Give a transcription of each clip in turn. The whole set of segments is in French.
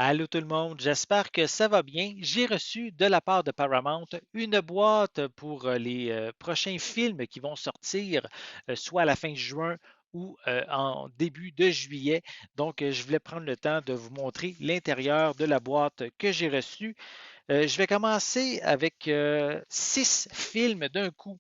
Allô tout le monde, j'espère que ça va bien. J'ai reçu de la part de Paramount une boîte pour les prochains films qui vont sortir, soit à la fin juin ou en début de juillet. Donc, je voulais prendre le temps de vous montrer l'intérieur de la boîte que j'ai reçue. Je vais commencer avec 6 films d'un coup.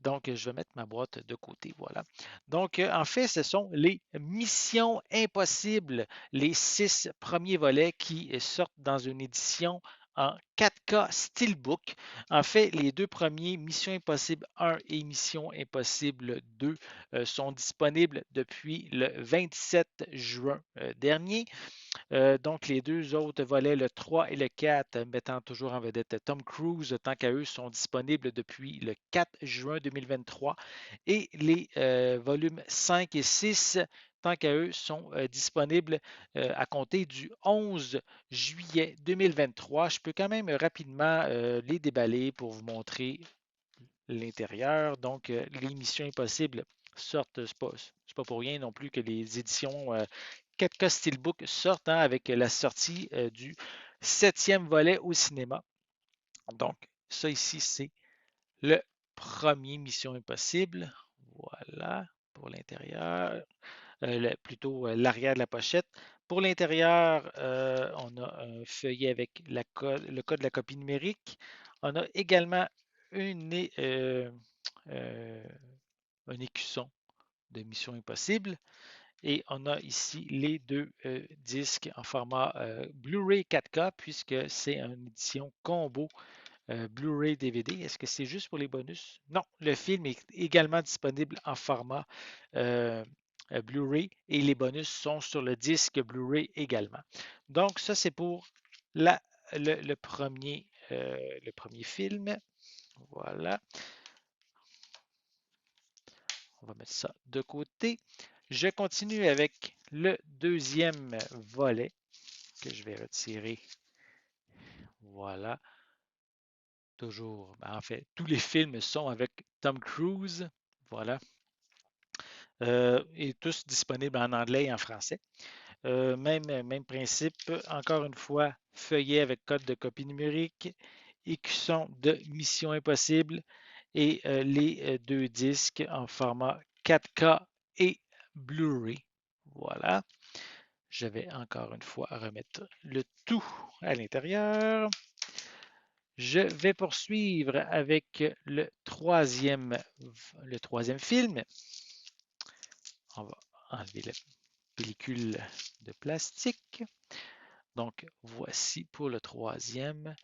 Donc, je vais mettre ma boîte de côté, voilà. Donc, en fait, ce sont les Missions Impossibles, les 6 premiers volets qui sortent dans une édition en 4K Steelbook. En fait, les 2 premiers, Mission Impossible 1 et Mission Impossible 2, sont disponibles depuis le 27 juin dernier. Donc, les 2 autres volets, le 3 et le 4, mettant toujours en vedette Tom Cruise, tant qu'à eux, sont disponibles depuis le 4 juin 2023. Et les volumes 5 et 6, tant qu'à eux, sont disponibles à compter du 11 juillet 2023. Je peux quand même rapidement les déballer pour vous montrer l'intérieur. Donc, les Missions Impossibles sortent, c'est pas pour rien non plus que les éditions 4K Steelbook sortent avec la sortie du 7e volet au cinéma. Donc, ça ici, c'est le premier Mission Impossible. Voilà, pour l'intérieur, plutôt l'arrière de la pochette. Pour l'intérieur, on a un feuillet avec le code de la copie numérique. On a également une, euh, un écusson de Mission Impossible. Et on a ici les 2 disques en format Blu-ray 4K, puisque c'est une édition combo Blu-ray DVD. Est-ce que c'est juste pour les bonus? Non, le film est également disponible en format euh, Blu-ray et les bonus sont sur le disque Blu-ray également. Donc, ça, c'est pour la, le premier film. Voilà, on va mettre ça de côté. Je continue avec le deuxième volet que je vais retirer. Voilà. Toujours, en fait, tous les films sont avec Tom Cruise. Voilà. Et tous disponibles en anglais et en français. Même principe, encore une fois, feuillet avec code de copie numérique, écusson de Mission Impossible et les 2 disques en format 4K et Blu-ray. Voilà. Je vais encore une fois remettre le tout à l'intérieur. Je vais poursuivre avec le troisième film. On va enlever la pellicule de plastique. Donc, voici pour le troisième.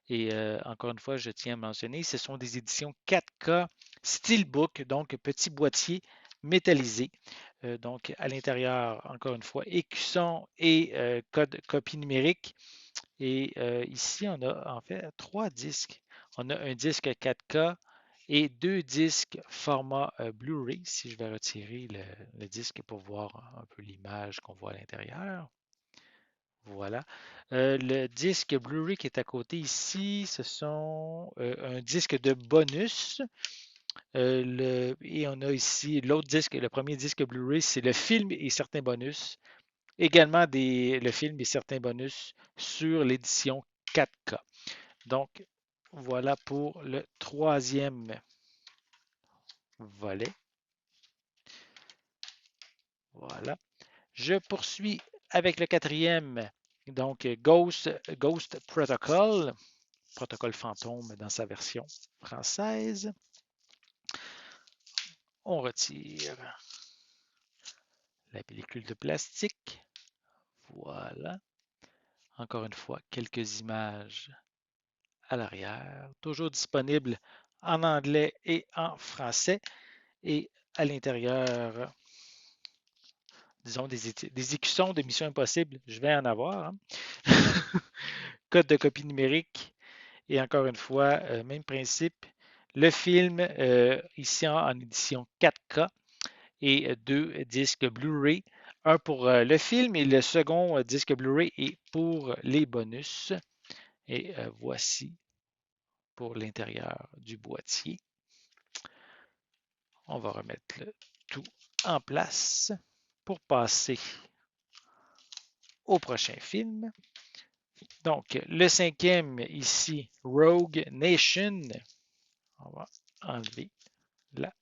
Et encore une fois, je tiens à mentionner, ce sont des éditions 4K Steelbook, donc petit boîtier métallisé. Donc, à l'intérieur, encore une fois, écusson et code copie numérique. Et ici, on a en fait 3 disques. On a un disque 4K et 2 disques format Blu-ray. Si je vais retirer le disque pour voir un peu l'image qu'on voit à l'intérieur. Voilà. Le disque Blu-ray qui est à côté ici, ce sont un disque de bonus. Et on a ici l'autre disque, le premier disque Blu-ray, c'est le film et certains bonus. Également le film et certains bonus sur l'édition 4K. Donc, voilà pour le troisième volet. Voilà. Je poursuis avec le quatrième. Donc, Ghost Protocol, protocole fantôme dans sa version française. On retire la pellicule de plastique. Voilà. Encore une fois, quelques images à l'arrière. Toujours disponible en anglais et en français. Et à l'intérieur, disons, des écussons de Mission Impossible, je vais en avoir. Hein. Code de copie numérique. Et encore une fois, même principe. Le film, ici en édition 4K et 2 disques Blu-ray. Un pour le film et le second disque Blu-ray est pour les bonus. Et voici pour l'intérieur du boîtier. On va remettre le tout en place pour passer au prochain film. Donc, le cinquième ici, Rogue Nation. On va enlever là,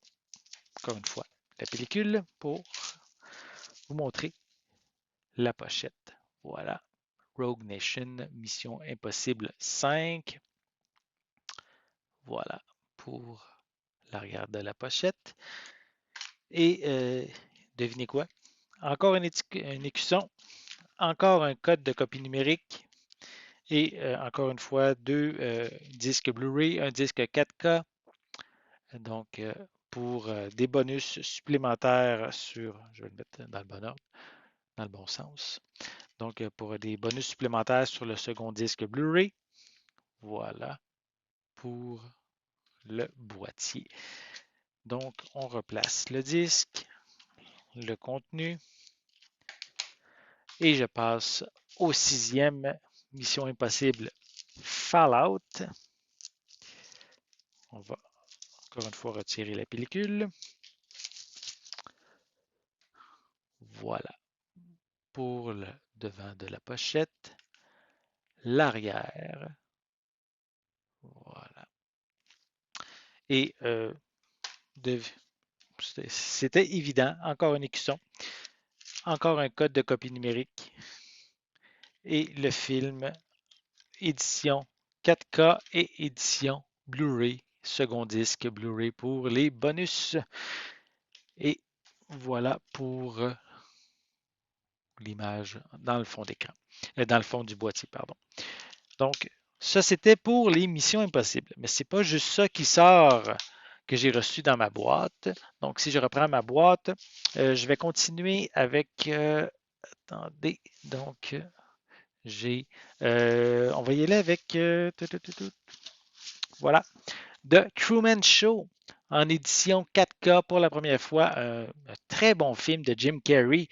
encore une fois, la pellicule pour vous montrer la pochette. Voilà. Rogue Nation, Mission Impossible 5. Voilà pour l'arrière de la pochette. Et devinez quoi? Encore un écusson, encore un code de copie numérique et encore une fois, deux disques Blu-ray, un disque 4K. Donc, pour des bonus supplémentaires sur, je vais le mettre dans le bon ordre, dans le bon sens. Donc, pour des bonus supplémentaires sur le second disque Blu-ray. Voilà pour le boîtier. Donc, on replace le disque, le contenu, et je passe au sixième, Mission Impossible Fallout. On va encore une fois retirer la pellicule. Voilà pour le devant de la pochette, l'arrière. Voilà. Et c'était évident, encore un écusson, encore un code de copie numérique et le film édition 4K et édition Blu-ray, second disque Blu-ray pour les bonus. Et voilà pour l'image dans le fond d'écran, dans le fond du boîtier, pardon. Donc, ça, c'était pour les missions impossibles. Mais c'est pas juste ça qui sort que j'ai reçu dans ma boîte. Donc, si je reprends ma boîte, je vais continuer avec, attendez, donc, on va y aller avec, voilà, The Truman Show en édition 4K pour la première fois. Un très bon film de Jim Carrey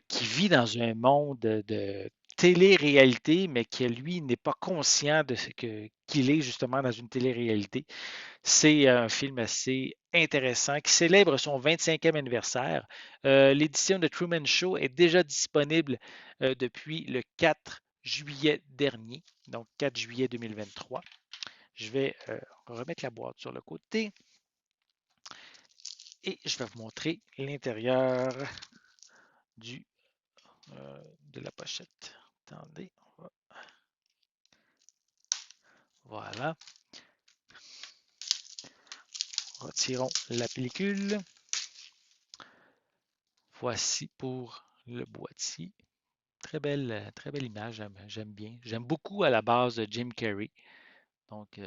qui vit dans un monde de télé-réalité, mais qui, lui, n'est pas conscient de ce qu'il est justement dans une télé-réalité. C'est un film assez intéressant qui célèbre son 25e anniversaire. L'édition de Truman Show est déjà disponible depuis le 4 juillet dernier, donc 4 juillet 2023. Je vais remettre la boîte sur le côté et je vais vous montrer l'intérieur de la pochette. Attendez, voilà. Retirons la pellicule. Voici pour le boîtier. Très belle image, j'aime bien. J'aime beaucoup à la base de Jim Carrey. Donc,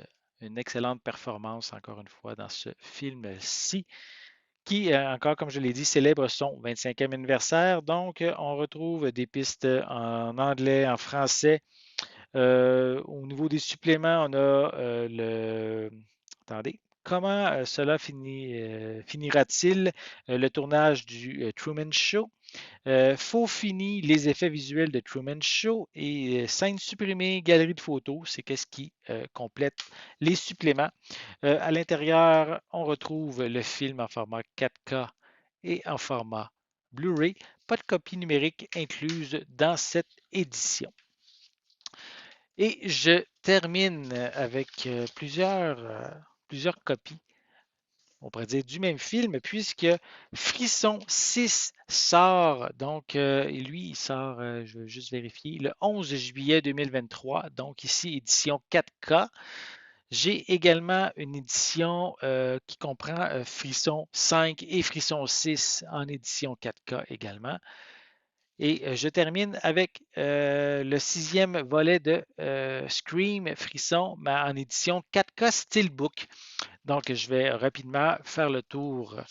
une excellente performance, encore une fois, dans ce film-ci, qui, encore comme je l'ai dit, célèbre son 25e anniversaire. Donc, on retrouve des pistes en anglais, en français. Au niveau des suppléments, on a le... Attendez. Comment cela finira-t-il le tournage du Truman Show? Faux fini les effets visuels de Truman Show et scènes supprimées, galerie de photos, c'est qu'est-ce qui complète les suppléments. À l'intérieur, on retrouve le film en format 4K et en format Blu-ray. Pas de copie numérique incluse dans cette édition. Et je termine avec plusieurs copies, on pourrait dire, du même film, puisque Frisson 6 sort, donc lui, il sort, je vais juste vérifier, le 11 juillet 2023, donc ici, édition 4K. J'ai également une édition qui comprend Frisson 5 et Frisson 6 en édition 4K également. Et je termine avec le sixième volet de Scream Frisson, mais en édition 4K Steelbook. Donc, je vais rapidement faire le tour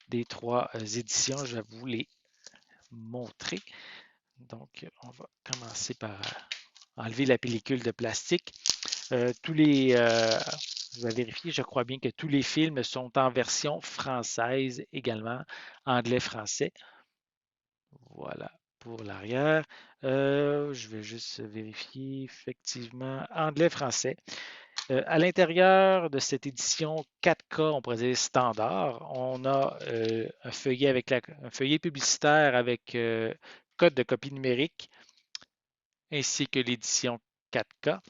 des trois éditions. Je vais vous les montrer. Donc, on va commencer par enlever la pellicule de plastique. Je vais vérifier, je crois bien que tous les films sont en version française également, anglais-français. Voilà pour l'arrière. Je vais juste vérifier, effectivement, anglais-français. À l'intérieur de cette édition 4K, on pourrait dire standard, on a un feuillet publicitaire avec code de copie numérique ainsi que l'édition 4K.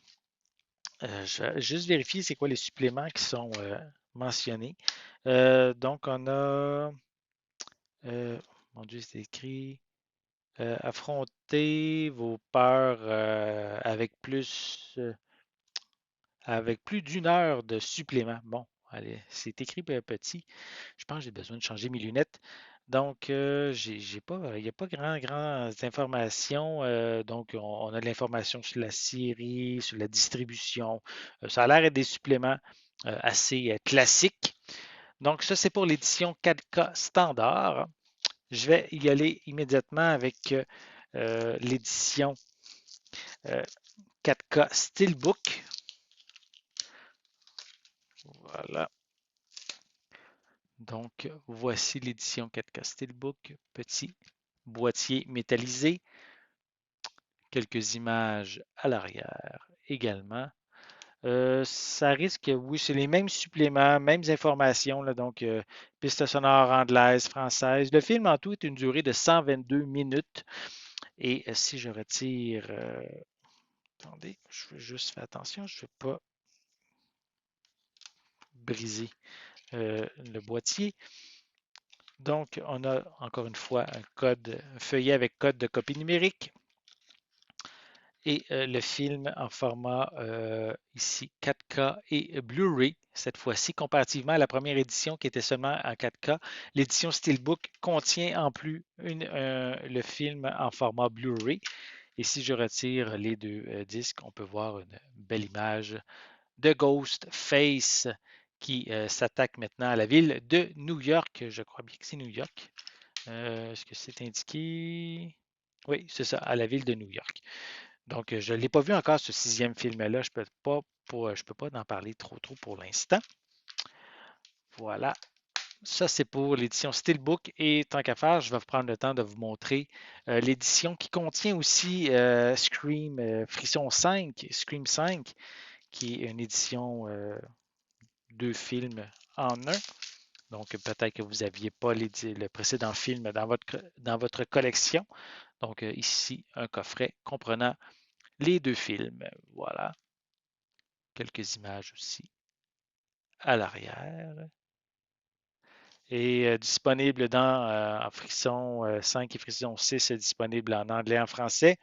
Je vais juste vérifier c'est quoi les suppléments qui sont mentionnés. Donc, on a, euh, mon Dieu, c'est écrit, affronter vos peurs avec plus d'une heure de supplément. Bon, allez, c'est écrit petit. Je pense que j'ai besoin de changer mes lunettes. Donc, j'ai pas, il n'y a pas grand informations. Donc, on a de l'information sur la série, sur la distribution. Ça a l'air d'être des suppléments assez classiques. Donc, ça, c'est pour l'édition 4K standard. Je vais y aller immédiatement avec l'édition 4K Steelbook. Voilà. Donc, voici l'édition 4K Steelbook, petit boîtier métallisé, quelques images à l'arrière également. Ça risque, oui, c'est les mêmes suppléments, mêmes informations, là, donc piste sonore anglaise, française. Le film en tout est une durée de 122 minutes. Et si je retire, attendez, je veux juste faire attention, je ne veux pas briser le boîtier. Donc, on a encore une fois un feuillet avec code de copie numérique et le film en format ici 4K et Blu-ray. Cette fois-ci, comparativement à la première édition qui était seulement en 4K, l'édition Steelbook contient en plus le film en format Blu-ray. Et si je retire les deux disques, on peut voir une belle image de Ghostface qui s'attaque maintenant à la ville de New York. Je crois bien que c'est New York. Est-ce que c'est indiqué? Oui, c'est ça, à la ville de New York. Donc, je ne l'ai pas vu encore, ce sixième film-là. Je peux pas en parler trop pour l'instant. Voilà. Ça, c'est pour l'édition Steelbook. Et tant qu'à faire, je vais prendre le temps de vous montrer l'édition qui contient aussi Scream Frisson 5, Scream 5, qui est une édition deux films en un. Donc, peut-être que vous n'aviez pas le précédent film dans votre collection. Donc, ici, un coffret comprenant les deux films. Voilà. Quelques images aussi à l'arrière. Et disponible en Frisson 5 et Frisson 6, disponible en anglais et en français.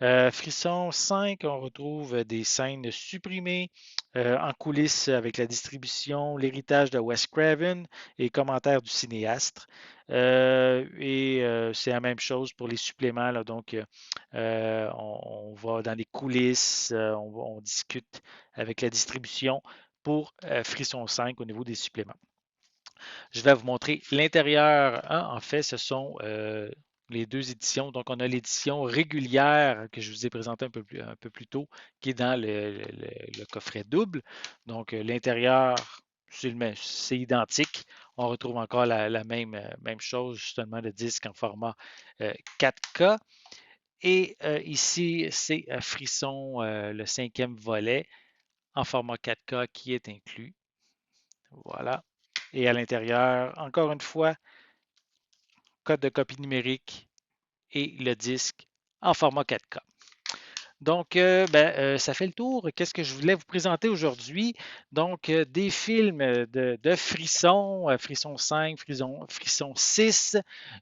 Frisson 5, on retrouve des scènes supprimées en coulisses avec la distribution, l'héritage de Wes Craven et commentaires du cinéaste. C'est la même chose pour les suppléments. Là, donc, on va dans les coulisses, on discute avec la distribution pour Frisson 5 au niveau des suppléments. Je vais vous montrer l'intérieur. En fait, ce sont les deux éditions. Donc, on a l'édition régulière que je vous ai présentée un peu plus tôt, qui est dans le coffret double. Donc, l'intérieur, c'est identique. On retrouve encore la même chose, justement, le disque en format 4K. Et ici, c'est Frisson, le cinquième volet, en format 4K qui est inclus. Voilà. Et à l'intérieur, encore une fois, code de copie numérique et le disque en format 4K. Donc, ça fait le tour. Qu'est-ce que je voulais vous présenter aujourd'hui? Donc, des films de Frisson, Frisson 5, Frisson 6,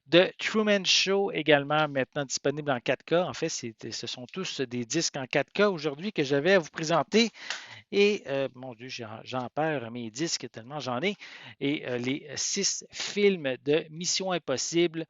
de Truman Show également maintenant disponible en 4K. En fait, ce sont tous des disques en 4K aujourd'hui que j'avais à vous présenter. Et, mon Dieu, j'en perds mes disques tellement j'en ai. Et les 6 films de Mission Impossible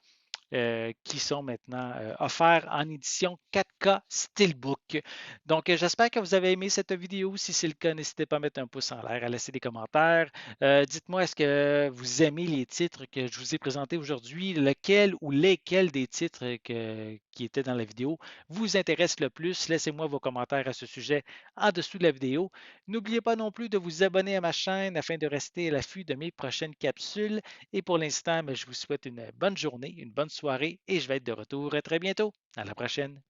qui sont maintenant offerts en édition 4K Steelbook. Donc, j'espère que vous avez aimé cette vidéo. Si c'est le cas, n'hésitez pas à mettre un pouce en l'air, à laisser des commentaires. Dites-moi, est-ce que vous aimez les titres que je vous ai présentés aujourd'hui? Lequel ou lesquels des titres qui étaient dans la vidéo vous intéressent le plus? Laissez-moi vos commentaires à ce sujet en dessous de la vidéo. N'oubliez pas non plus de vous abonner à ma chaîne afin de rester à l'affût de mes prochaines capsules. Et pour l'instant, je vous souhaite une bonne journée, une bonne soirée et je vais être de retour très bientôt. À la prochaine.